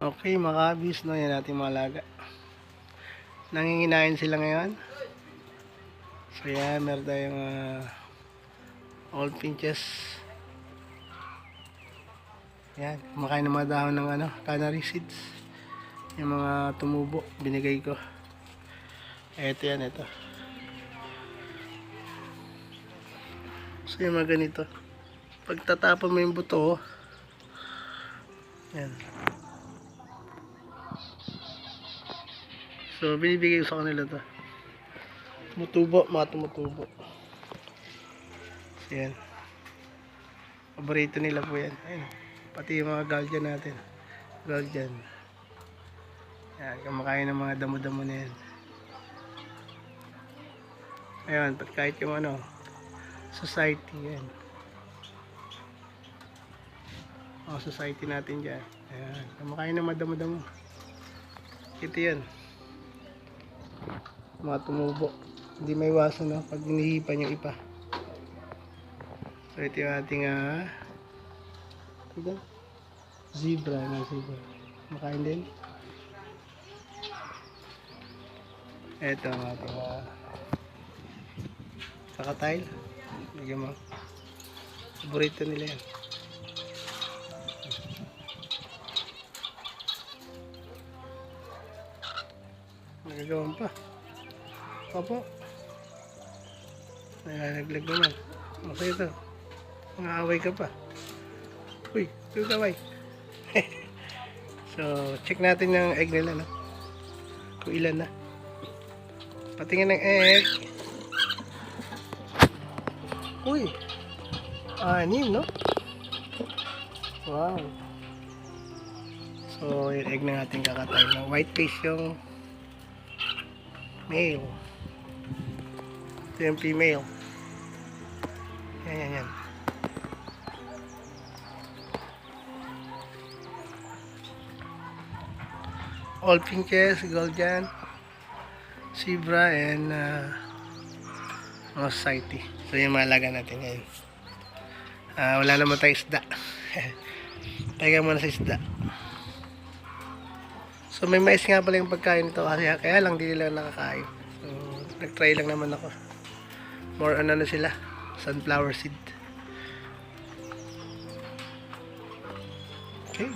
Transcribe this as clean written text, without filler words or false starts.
Okay, mga kabis, no? Yan natin mga alaga. Nanginginain sila ngayon. So yan, meron tayong old finches. Yan, kumakain ng mga dahon ng canary seeds. Yung mga tumubo, binigay ko. Ito yan, ito. So yung mga ganito. Pag tatapon mo yung buto, yan. So binibigay ko sa kanila to. Tumutubo, mga tumutubo. So yan. Paborito nila po yan. Ayun. Pati yung mga guardian natin. Guardian. Yan, kumakain ng mga damo-damo na yan. Ayun, kahit yung society yan. Society natin dyan. Ayan, kumakain ng mga damo-damo. Ito yan. Mga tumubo. Hindi may iwasan, no? Pag hinihipan yung ipa. So ito yung ating zebra. Makain din. Ito ang ating kakatail. Bigyan mo. Paborito nila yan. Nagagawan pa. Opo. Nalaglag naman. Okay ito. Mga-away ka pa. Uy, kaway. So, check natin yung egg nila, no? Kung ilan na. Patingin ng egg. Uy. 6, no? Wow. So, yung egg ng ating kakatay. White face yung male. Ito yung female. Yan. All finches, guardian, zebra, and society. So yung malaga natin ngayon. Wala naman tayong isda. Tayo muna sa isda. So may mais nga pala yung pagkain nito, kaya lang di nila nakakain. So nag-try lang naman ako. More na sila, sunflower seed. Okay.